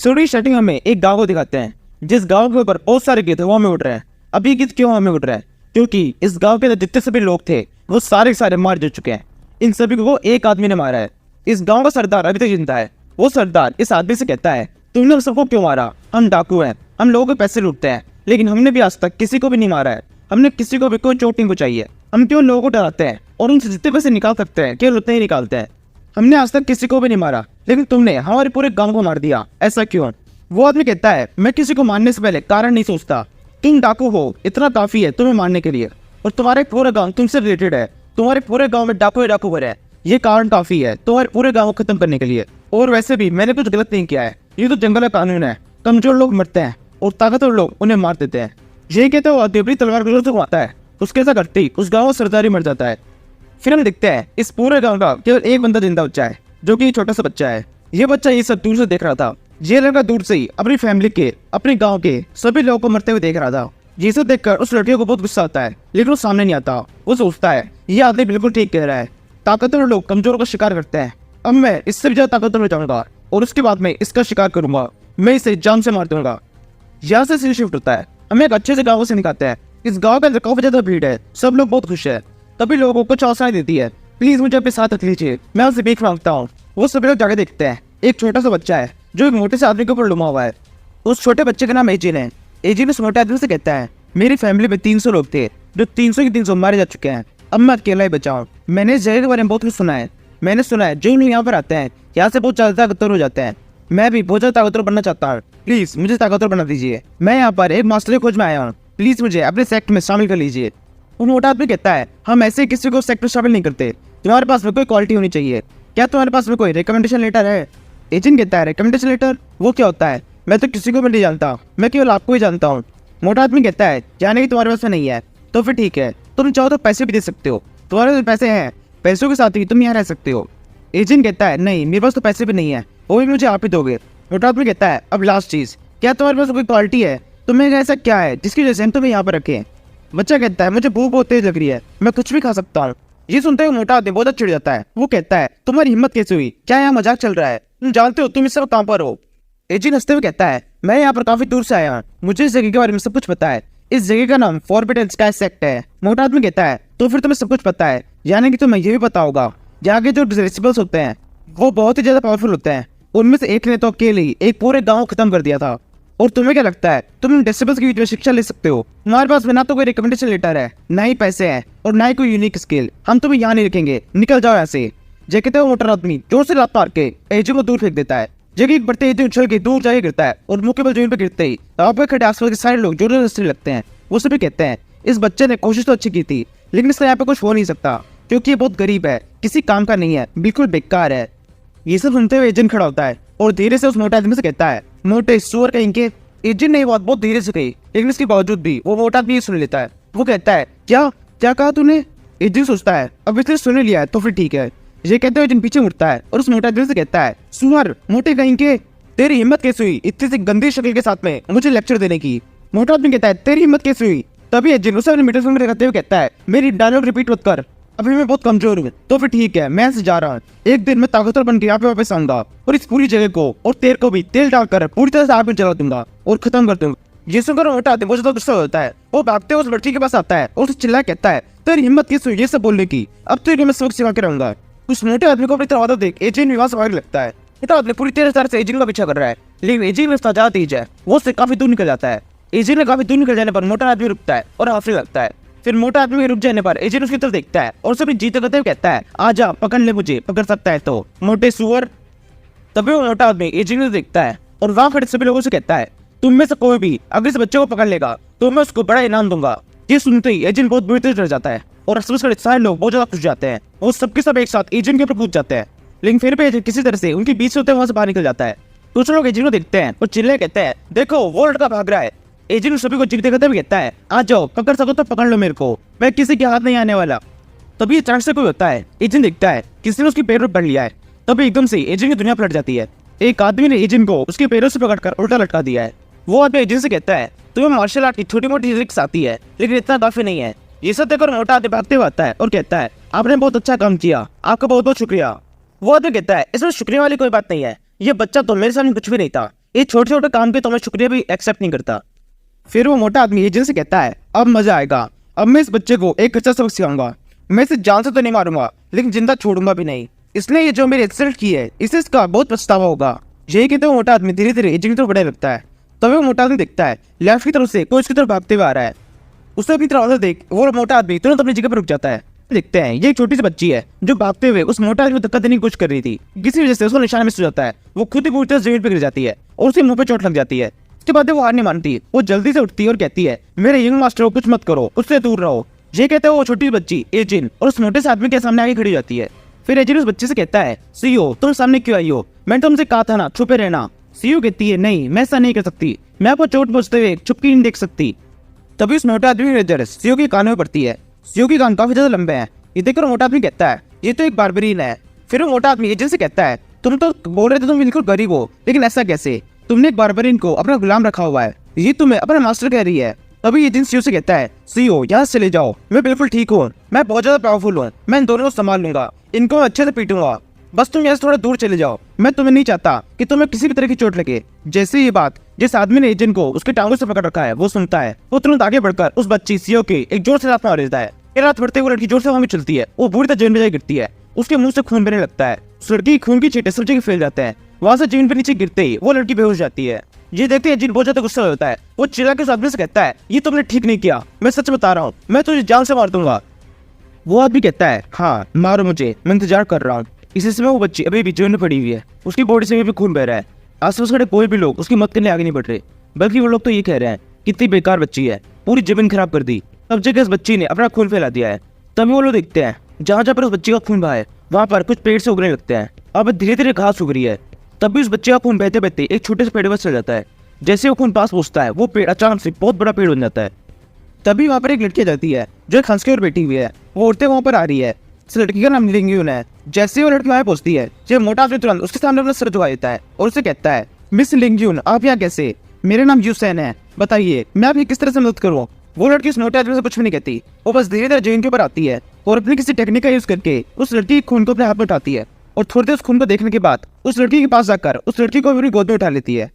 Story starting हमें एक गांव को दिखाते हैं, जिस गांव के ऊपर बहुत सारे गीत हवा में उड़ रहे हैं। अब ये गीत क्यों हवा में उड़ रहा है? क्योंकि इस गांव के अंदर जितने सभी लोग थे वो सारे के सारे मार जा चुके हैं। इन सभी को एक आदमी ने मारा है। इस गांव का सरदार अभी तक जिंदा है। वो सरदार इस आदमी से कहता है, तुमने हम सबको क्यों मारा? हम डाकू हैं, हम लोगों के पैसे लूटते हैं, लेकिन हमने भी आज तक किसी को भी नहीं मारा है। हमने किसी को भी कोई चोट नहीं पहुंचाई है। हम क्यों लोगों को डराते हैं और उनसे जितने पैसे निकाल सकते हैं केवल उतने ही निकालते हैं। हमने आज तक किसी को भी नहीं मारा, लेकिन तुमने हमारे पूरे गांव को मार दिया, ऐसा क्यों? वो आदमी कहता है, मैं किसी को मारने से पहले कारण नहीं सोचता। तुम डाकू हो, इतना काफी है तुम्हें मारने के लिए, और तुम्हारे पूरा गांव तुमसे रिलेटेड है। तुम्हारे पूरे गांव में डाकू ही डाकू भरे हैं, ये कारण काफी है तुम्हारे पूरे गांव को खत्म करने के लिए। और वैसे भी मैंने कुछ गलत नहीं किया है, ये तो जंगल का कानून है। कमजोर लोग मरते हैं और ताकतवर लोग उन्हें मार देते हैं। ये कहते हुए आदमी अपनी तलवार से घुमाता है। उसके साथ करते ही उस गाँव का सरदार ही मर जाता है। फिर हम देखते हैं इस पूरे गांव का केवल एक बंदा जिंदा बच्चा है, जो कि छोटा सा बच्चा है। ये बच्चा ये सब दूर से देख रहा था। ये लड़का दूर से ही अपनी फैमिली के, अपने गांव के सभी लोगों को मरते हुए देख रहा था। ये सब देखकर उस लड़के को बहुत गुस्सा आता है, लेकिन वो सामने नहीं आता। वो सोचता है, ये आदमी बिल्कुल ठीक कह रहा है, ताकतवर लोग कमजोरों का शिकार करते हैं। अब मैं इससे भी ज्यादा ताकतवर हो जाऊंगा और उसके बाद में इसका शिकार करूंगा। मैं इसे जान से मार दूंगा। यहाँ से सीन शिफ्ट होता है। हमें एक अच्छे से गाँव से निकालते हैं। इस गाँव के अंदर काफी ज्यादा भीड़ है, सब लोग बहुत खुश है। तभी लोगों को कुछ आशाएं देती है, प्लीज मुझे अपने साथ रख लीजिए, मैं उससे भीख मांगता हूँ। वो सभी लोग जाके देखते हैं, एक छोटा सा बच्चा है जो एक मोटे से आदमी के ऊपर लुमा हुआ है। उस छोटे बच्चे का नाम एजिन है। एजिन उस मोटे आदमी से कहता है, मेरी फैमिली में 300 लोग थे, जो 300 के 300 मारे जा चुके हैं। अब मैं अकेला ही बचा हूँ। मैंने इस जगह के बारे में बहुत कुछ सुना है। मैंने सुना है जो लोग यहाँ पर आते हैं यहाँ से बहुत ज्यादा ताकतवर हो जाते हैं। मैं भी बहुत ज्यादा ताकतवर बनना चाहता हूँ, प्लीज मुझे ताकतवर बना दीजिए। मैं यहाँ पर एक मास्टर की खोज में आया हूँ, प्लीज मुझे अपने सेक्ट में शामिल कर लीजिए। वो मोटा आदमी कहता है, हम ऐसे किसी को सेक्ट में शामिल नहीं करते। तुम्हारे पास में कोई क्वालिटी होनी चाहिए। क्या तुम्हारे पास में कोई रिकमेंडेशन लेटर है? एजेंट कहता है, रिकमेंडेशन लेटर? वो क्या होता है? मैं तो किसी को भी नहीं जानता, मैं केवल आपको ही जानता हूँ। मोटा आदमी कहता है, जाने की तुम्हारे पास में नहीं है तो फिर ठीक है, तुम चाहो तो पैसे भी दे सकते हो, तुम्हारे पास पैसे हैं, पैसों के साथ ही तुम यहाँ रह सकते हो। एजेंट कहता है, नहीं मेरे पास तो पैसे भी नहीं है, वो भी मुझे आप ही दोगे। मोटा आदमी कहता है, अब लास्ट चीज, क्या तुम्हारे पास कोई क्वालिटी है? तुम्हें ऐसा क्या है जिसकी वजह से हम तुम्हें यहाँ पर रखे? बच्चा कहता है, मुझे भूख बहुत तेज लग रही है, मैं कुछ भी खा सकता हूँ। ये सुनते हुए मोटा आदमी बहुत चिढ़ जाता है। वो कहता है, तुम्हारी हिम्मत कैसे हुई? क्या यहाँ मजाक चल रहा है? तुम जानते हो तुम इस समय कहाँ पर हो? एजेंट हंसते हुए कहता है, मैं यहाँ पर काफी दूर से आया हूँ, मुझे इस जगह के बारे में सब कुछ पता है। इस जगह का नाम फॉरबिडन स्काई सेक्ट है। मोटा आदमी कहता है, तो फिर तुम्हें सब कुछ पता है, यानी कि तुम्हें ये भी पता होगा यहाँ के जो डिसेबल्स होते हैं वो बहुत ही ज्यादा पावरफुल होते हैं। उनमें से एक ने तो अकेले ही एक पूरे गाँव खत्म कर दिया था। और तुम्हें क्या लगता है तुम डिसेबल्स के बीच में शिक्षा ले सकते हो? तुम्हारे पास ना तो कोई रिकमेंडेशन लेटर है, ना ही पैसे हैं, और ना ही कोई यूनिक स्किल। हम तुम्हें यहाँ नहीं रखेंगे, निकल जाओ यहाँ से। जे कहते हो मोटा आदमी जोर से लात मार के एजेंट को दूर फेंक देता है। जगह बढ़ते एजेंट उछल के दूर जाके गिरता है और मुंह के बल जमीन पर गिरते ही आप खड़े आसपास के सारे लोग जोर से हंसने लगते हैं। वो सभी कहते हैं, इस बच्चे ने कोशिश तो अच्छी की थी, लेकिन इसका यहाँ पे कुछ हो नहीं सकता, क्योंकि ये बहुत गरीब है, किसी काम का नहीं है, बिल्कुल बेकार है। ये सब सुनते हुए एजेंट खड़ा होता है और धीरे से उस मोटे आदमी से कहता है, मोटे सुअर कहीं के। एजेंट ने बात बहुत धीरे से कही, लेकिन इसके बावजूद भी वो मोटा आदमी सुन लेता है। वो कहता है, क्या क्या कहा तूने? एजेंट सोचता है, अब इसने सुन लिया है तो फिर ठीक है। ये कहते हुए एजेंट पीछे मुड़ता है और उस मोटे आदमी से कहता है, सुअर मोटे कहीं के, तेरी हिम्मत कैसे हुई इतनी सी गंदी शक्ल के साथ में मुझे लेक्चर देने की? मोटा आदमी कहता है, तेरी हिम्मत कैसे हुई? तभी एजेंट उसे अपने मीटर में रहते हुए कहता है, मेरी डायलॉग रिपीट मत कर, अभी मैं बहुत कमजोर हूँ, तो फिर ठीक है मैं यहाँ से जा रहा हूँ। एक दिन मैं ताकतवर बन के यहाँ पे वापस आऊंगा और इस पूरी जगह को और तेल को भी तेल डालकर पूरी तरह से आग में जला दूंगा और खत्म कर दूंगा। ये सुनकर मोटा आदमी बहुत ज्यादा गुस्सा होता है। वो भागते हुए उस लड़की के पास आता है और उसे चिल्ला कहता है, तेरी हिम्मत कैसे हुई ये सब बोलने की? अब तो मैं सबक सिखा के रहूंगा। उस मोटे आदमी को अपनी तरह आदत देख एजेंट विवाह से लगता है। मोटा आदमी पूरी तरह से एजेंट का पीछा कर रहा है, लेकिन एजेंट में ज्यादा तेज है, वो उससे काफी दूर निकल जाता है। एजेंट ने काफी दूर निकल जाने पर मोटा आदमी रुकता है और हंसने लगता है। फिर मोटा आदमी के रुक जाने पर एजेंट उसकी तरफ देखता है और सभी जीते करते हुए कहता है, आजा पकड़ ले मुझे, पकड़ सकता है तो मोटे सुअर। तभी वो मोटा आदमी एजेंट को देखता है और वहां खड़े सभी लोगों से कहता है, तुम में से कोई भी अगर इस बच्चे को पकड़ लेगा तो मैं उसको बड़ा इनाम दूंगा। ये सुनते ही एजेंट बहुत बुरी तरह डर जाता है और आसपास खड़े सारे लोग बहुत ज्यादा खुश जाते हैं और सबके सब एक साथ एजेंट के ऊपर कूद जाते हैं। लेकिन फिर भी एजेंट किसी तरह से उनके बीच से होते वहां से बाहर निकल जाता है। कुछ लोग एजेंट को देखते हैं और चिल्ले कहते हैं, देखो वो लड़का भाग रहा है। एजेंट सभी को जीते करते हुए कहता है, आ जाओ पकड़ सको तो पकड़ लो मेरे को, मैं किसी के हाथ नहीं आने वाला। तभी अचानक से कोई होता है। एजेंट देखता है किसी ने उसके पैरों पर लिया है। तभी एकदम से एजेंट की दुनिया पलट जाती है। एक आदमी ने एजेंट को उसके पैरों से पकड़कर उल्टा लटका दिया है। वो आदमी एजेंट से कहता है, तुम्हें मार्शल आर्ट की छोटी मोटी ट्रिक्स आती है, लेकिन इतना काफी नहीं है। ये सब देखकर मोटा आदमी भागते हुए आता है और कहता है, आपने बहुत अच्छा काम किया, आपका बहुत बहुत शुक्रिया। वो आदमी कहता है, इसमें शुक्रिया वाली कोई बात नहीं है, ये बच्चा तो मेरे सामने कुछ भी नहीं था, ये छोटे छोटे काम के तो मैं शुक्रिया भी एक्सेप्ट नहीं करता। फिर वो मोटा आदमी एजेंट से कहता है, अब मजा आएगा, अब मैं इस बच्चे को एक अच्छा सबक सिखाऊंगा। मैं इसे जान से तो नहीं मारूंगा, लेकिन जिंदा छोड़ूंगा भी नहीं। इसने ये जो मेरी इंसल्ट की है, इसे इसका बहुत पछतावा होगा। यही कहते वो मोटा आदमी धीरे धीरे एजेंट की तरफ बढ़ने लगता है। तभी वो मोटा आदमी देखता है लेफ्ट की तरफ से कोई उसकी तरफ भागते हुए आ रहा है। उसे अपनी तरफ देख वो मोटा आदमी तुरंत अपनी जगह पर रुक जाता है। देखते हैं ये एक छोटी सी बच्ची है जो भागते हुए उस मोटा आदमी को धक्का देने की कोशिश कर रही थी। किसी वजह से उसको निशाना मिस हो जाता है। वो खुद ही पूरी तरह जमीन पर गिर जाती है और उसके मुंह पे चोट लग जाती है। उसके बाद वो हार नहीं मानती, वो जल्दी से उठती है और कहती है, मेरे यंग मास्टर को कुछ मत करो, उससे दूर रहो। ये कहते हैं वो छोटी बच्ची एजिन और उस मोटे से आदमी के सामने आगे खड़ी हो जाती है। फिर एजिन उस बच्चे से कहता है, सीओ तुम सामने क्यों आई हो? मैंने तुमसे कहा था ना छुपे रहना। सीओ कहती है, नहीं मैं ऐसा नहीं कर सकती, मैं आपको चोट पहुंचते हुए छुपकी नहीं देख सकती। तभी उस मोटा आदमी की नजर सीओ के कानों में पड़ती है। सीओ के कान काफी ज्यादा लंबे हैं। ये देखकर मोटा आदमी कहता है, ये तो एक बार्बरीन है। फिर वो मोटा आदमी एजेंट से कहता है, तुम तो बोल रहे थे तुम बिल्कुल गरीब हो, लेकिन ऐसा कैसे? तुमने एक बार्बरीन को अपना गुलाम रखा हुआ है, ये तुम्हें अपना मास्टर कह रही है। तभी एजेंट सीओ से कहता है, सीओ यहाँ से चले जाओ, मैं बिल्कुल ठीक हूँ, मैं बहुत ज्यादा पावरफुल हूँ, मैं इन दोनों को संभाल लूंगा, इनको अच्छे से पीटूंगा, बस तुम यहाँ से थोड़ा दूर चले जाओ। मैं तुम्हें नहीं चाहता कि तुम्हें किसी भी तरह की चोट लगे। जैसे ये बात जिस आदमी ने एजेंट को उसके टांगों से पकड़ रखा है वो सुनता है, वो तुरंत आगे बढ़कर उस बच्ची सीओ के एक जोर से रात मार देता है। रात बढ़ते हुए लड़की जोर से वहां में चलती है, वो बुरी तरह जमीन पर गिरती है, उसके मुंह से खून बहने लगता है। उस लड़की की खून की छींटे सब जगह फैल जाते हैं। वहां से जमीन पर नीचे गिरते ही वो लड़की बेहोश जाती है। ये देखते एजेंट बहुत ज्यादा गुस्सा होता है। वो चिल्ला के उस आदमी से कहता है, ये तुमने ठीक नहीं किया, मैं सच बता रहा हूँ, मैं तुझे जान से मार दूंगा। वो आदमी कहता है, हाँ मारो मुझे, मैं इंतजार कर रहा हूँ। इसी समय वो बच्ची अभी भी जमीन में पड़ी हुई है, उसकी बॉडी से भी खून बह रहा है। आसपास खड़े कोई भी लोग उसकी मदद करने आगे नहीं बढ़ रहे, बल्कि वो लोग तो ये कह रहे हैं, कितनी बेकार बच्ची है, पूरी जमीन खराब कर दी, सब जगह इस बच्ची ने अपना खून फैला दिया है। तभी वो लोग देखते हैं जहाँ जहाँ पर उस बच्ची का खून बहा है, वहाँ पर कुछ पेड़ से उगने लगते हैं। अब धीरे धीरे घास उग रही है। तभी उस बच्चे का खून बहते बहते एक छोटे से पेड़ पर चल जाता है। जैसे वो खून पास पहुंचता है, वो पेड़ अचानक से बहुत बड़ा पेड़ बन जाता है। तभी वहाँ पर एक लड़की जाती है जो एक हंस के ऊपर बैठी हुई है। वो उड़ते वहाँ पर आ रही है। इस लड़की का नाम लिंग्यून है। जैसे वो लड़की वहाँ पहुंचती है, जब मोटा आदमी तुरंत उसके सामने अपना सर झुका देता है और उसे कहता है, मिस लिंग्यून आप यहाँ कैसे? मेरा नाम यूसेन है, बताइए मैं आपकी किस तरह से मदद करूँ? वो लड़की उस मोटे आदमी से कुछ भी नहीं कहती, वो बस धीरे धीरे जमीन के ऊपर आती है और अपनी किसी टेक्निक का यूज करके उस लड़की के खून को अपने हाथ में उठाती है और थोड़ी देर उस खून को देखने के बाद उस लड़की के पास जाकर उस लड़की को अपनी गोद में उठा लेती है।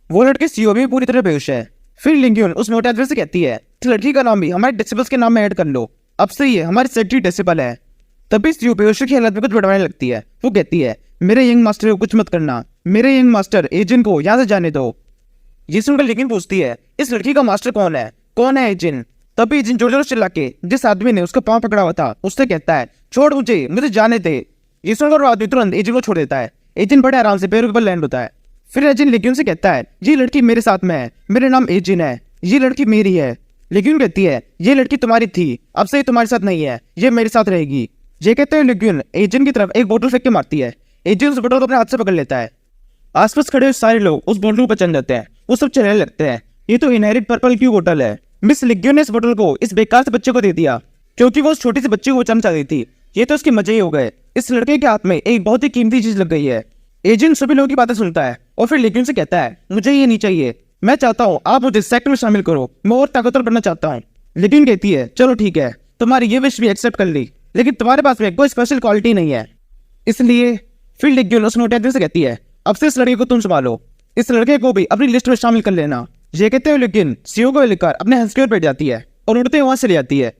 वो लड़की सीओ भी पूरी तरह बेहोश है। फिर लिंग्यून उस मोटे आदमी से कहती है, इस लड़की का नाम भी हमारे डेसिबल्स के नाम में ऐड कर लो, अब से ये हमारी सेक्रेटरी डेसिबल है। तभी सीओ बेहोशी की हालत में कुछ बड़वाने लगती है। वो कहती है, मेरे यंग मास्टर को कुछ मत करना, मेरे यंग मास्टर एजेंट को यहाँ से जाने दो। ये सुनकर लेकिन पूछती है, इस लड़की का मास्टर कौन है? कौन है एजेंट? तभी एजेंट जोर जोर से चिल्ला के जिस आदमी ने उसका पाँव पकड़ा हुआ था उससे कहता है, छोड़ मुझे जाने दे। ये सुनकर वो आदमी तुरंत एजेंट को छोड़ देता है। एजेंट बड़े आराम से पैरों के ऊपर लैंड होता है। फिर एजेंट लेग्यून से कहता है, ये लड़की मेरे साथ में है, मेरा नाम एजेंट है, ये लड़की मेरी है। लेग्यून कहती है, ये लड़की तुम्हारी थी, अब से ये तुम्हारे साथ नहीं है, ये मेरे साथ रहेगी। ये कहते हैं लेग्यून एजेंट की तरफ एक बोतल फेंक के मारती है। एजेंट उस बोतल को अपने हाथ से पकड़ लेता है। आसपास खड़े हुए सारे लोग उस बोतल को पहचान जाते हैं, वो सब चलने लगते हैं, ये तो इनहेरिट पर्पल की बोतल है। मिस लेग्यून ने इस बोतल को इस बेकार से बच्चे को दे दिया क्योंकि वो उस छोटी सी बच्ची को बचाना चाहती थी। ये तो उसके मजे ही हो गए। इस लड़के के हाथ में एक बहुत ही कीमती चीज लग गई है। एजेंट सभी लोगों की बातें सुनता है और फिर लेग्यून से कहता है, मुझे ये नहीं चाहिए, मैं चाहता हूँ आप मुझे सेक्ट में शामिल करो, मैं और ताकतवर बनना चाहता हूँ। लेग्यून कहती है, चलो ठीक है, तुम्हारी ये विश भी एक्सेप्ट कर ली, लेकिन तुम्हारे पास में कोई स्पेशल क्वालिटी नहीं है, इसलिए। फिर लेग्यून उस मोटे आदमी से कहती है, अब से इस लड़के को तुम संभालो, इस लड़के को भी अपनी लिस्ट में शामिल कर लेना। ये कहते हुए लेकिन सीओ को लेकर अपने हंस की ओर बैठ जाती है और उड़ते हुए वहां से ले जाती है।